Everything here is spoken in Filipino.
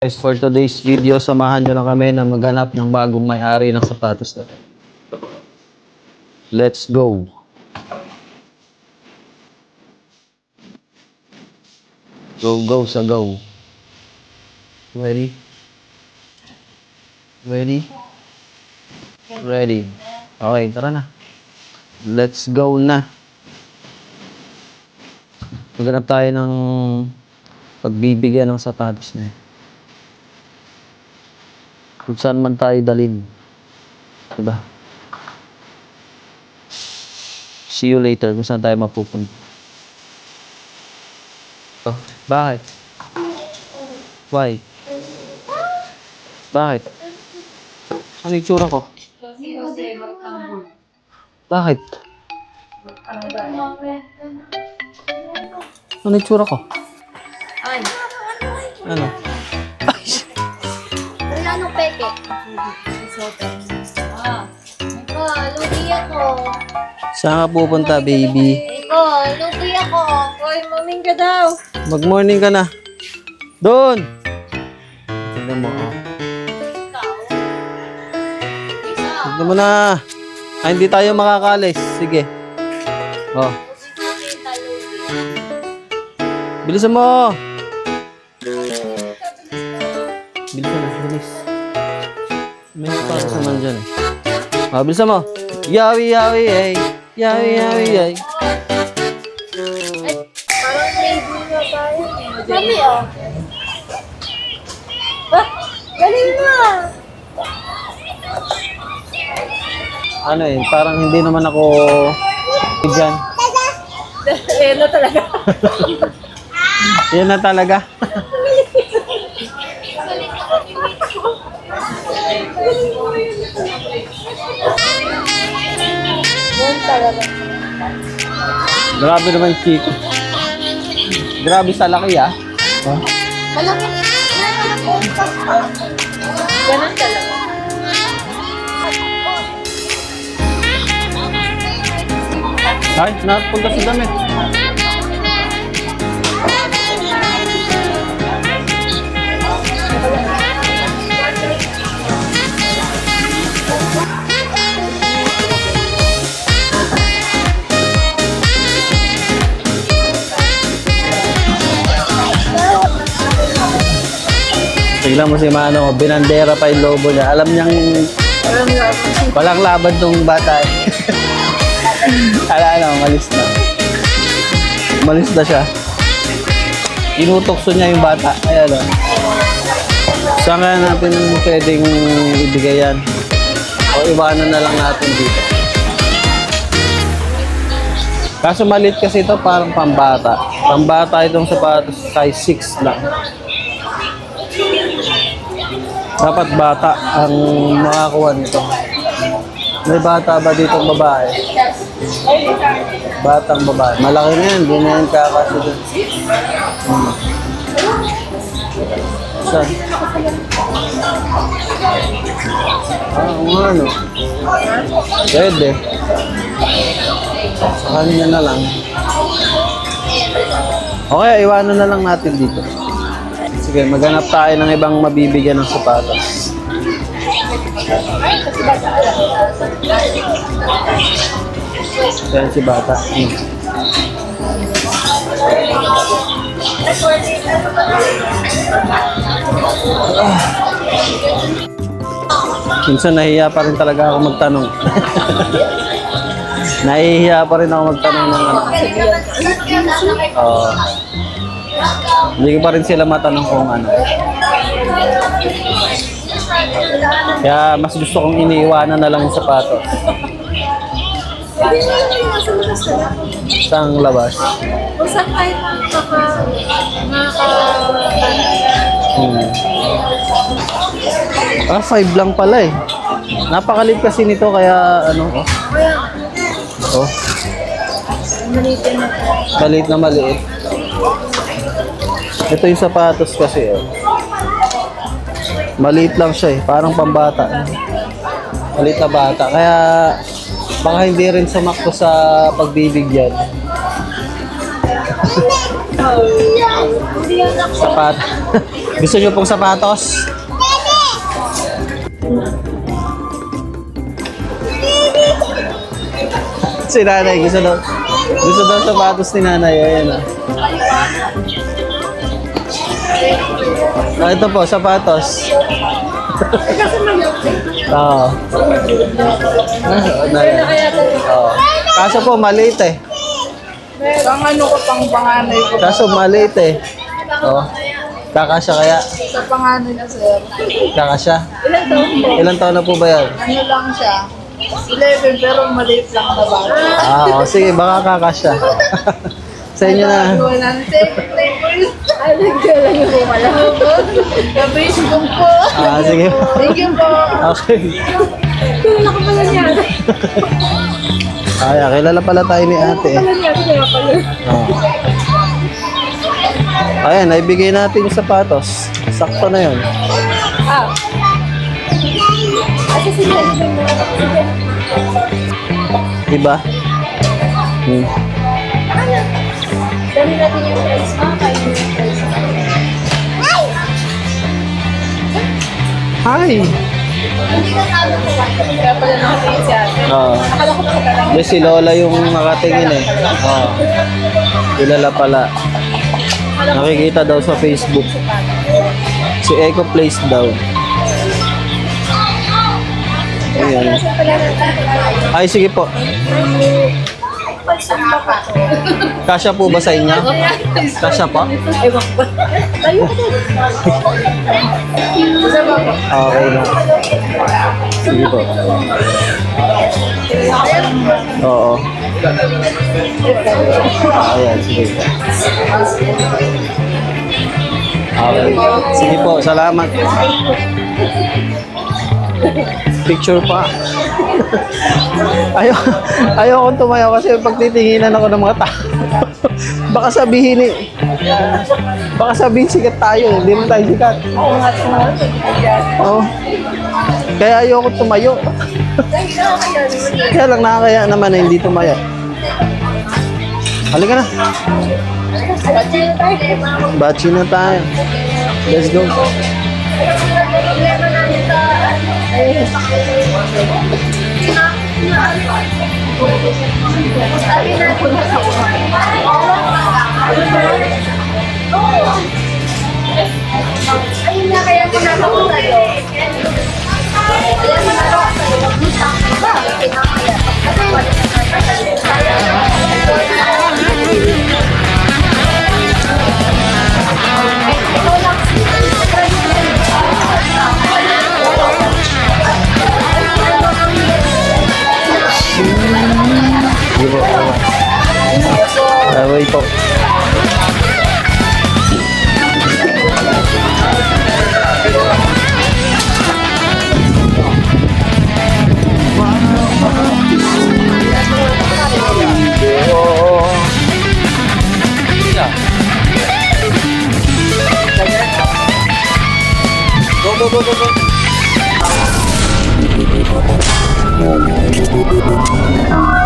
Guys, for today's video, samahan nyo lang kami na maghanap ng bagong may-ari ng sapatos na. Let's go! Go sa go. Ready? Ready? Ready. Okay, tara na. Let's go na. Maghanap tayo ng pagbibigyan ng sapatos na yun. Kung saan man tayo dalhin. Diba? See you later kung saan tayo mapupunta. Oh, bakit? Why? Bakit? Ano yung tsura ko? Bakit? Ano yung tsura ko? Ay. Ano? Wala nung peke. Iko, lugi ako. Saan ka pupunta, baby? Iko, lugi ako. Hoy, morning ka daw. Mag-morning ka na. Doon! Tignan mo, oh. Ikaw. Isa. Tignan mo na. Ay, hindi tayo makakalis. Sige. Oh. Kita lugi. Bilisan mo! Bilisan na, bilis. May sapatos naman dyan eh. Oh, bilisan mo. Yawi, yawi, ay. Yawi, yawi, ay. Parang lady na tayo. Mami, oh. Ah, galing mo ah. Ano eh, parang hindi naman ako dyan. Eh, na talaga. Yan na talaga. Yan talaga. Grabe naman, Chico. Grabe sa laki, ah. Oh. Malaki. Ganun talaga. Ay, napunta sa damit. Tignan mo si Mano, binandera pa yung lobo niya. Alam niyang walang laban tong bata eh. Ala, malis na. Malis na siya. Inutokso niya yung bata. Ayan o. Saan kaya natin pwedeng ibigay yan? O iwanan na lang natin dito. Kaso maliit kasi ito parang pambata. Pambata itong sapatos, size 6 lang. Dapat bata ang makakuha nito. May bata ba dito ang babae? Batang babae. Malaki na yan. Hindi na yan kakasya dun. Saan? Ano? Pwede. Sa kanya na lang. Okay, iwanan na lang natin dito. Sige, maghanap tayo ng ibang mabibigyan ng sapatos. Yan si bata. Minsan nahihiya pa rin talaga ako magtanong. Nahihiya pa rin ako magtanong ng ano. Hindi ko pa rin sila matanong kung ano. Kaya mas gusto kong iniiwanan na lang yung sapatos. Saan labas? Kung saan tayo Ah, 5 lang pala eh. Napakalit kasi nito kaya ano. Oh. Maliit na maliit. Ito yung sapatos kasi oh. Maliit lang siya eh, parang pambata. Maliit na bata. Kaya baka hindi rin sumakto sa pagbibigyan. Sapat. Gusto nyo pong sapatos? Si nanay, gusto daw sapatos ni nanay. Ayan o. Ito po, sapatos. Oo. Kaso po, maliit eh. Ang ano ko pang panganay ko. Kaso maliit eh. Oo. Kakasya kaya? Sa panganay na sir. Kakasya? Ilan taon po? Ilang taon na po ba yan? Ano lang siya? 11 pero maliit lang na bata. Sige, baka kakasya. Sa inyo na. Wala na Ay, nagkala niyo po pala. Gabrish ko po. Sige. Thank you po. Okay. Kilala ko pala niya. Kilala pala tayo ni ate. Kilala niya kaya pala. Ayan, naibigay natin yung sapatos. Sakto na yun. Kasi sila Diba? dami natin yung price mo. Kayo yung price mo. Hi! Hindi ka kalo po. Kaya pala nakatingin si ate. Akala ko po talaga. May si Lola yung nakatingin eh. Kilala pala. Nakikita daw sa Facebook. Si Eco Place daw. Ayan. Ay, sige po. Kasya po ba sa inyo? Kasya po? Ewan ko. Tayo ko doon. Isa ba po? Okay na. Sige po. Oo. Ayan, sige po. Okay. Sige po, salamat. Picture pa. Ayaw kong tumayo kasi pagtitinginan ako ng mga tao. Baka sabihin sikat tayo. Hindi naman tayo sikat. Oo nga. Oo. Kaya ayaw ko tumayo. Kaya lang nakakaya naman na hindi tumayo. Halika na. Bachi na tayo. Let's go. Ayun na kaya pinapako tayo. Sige po. Wait po. Go.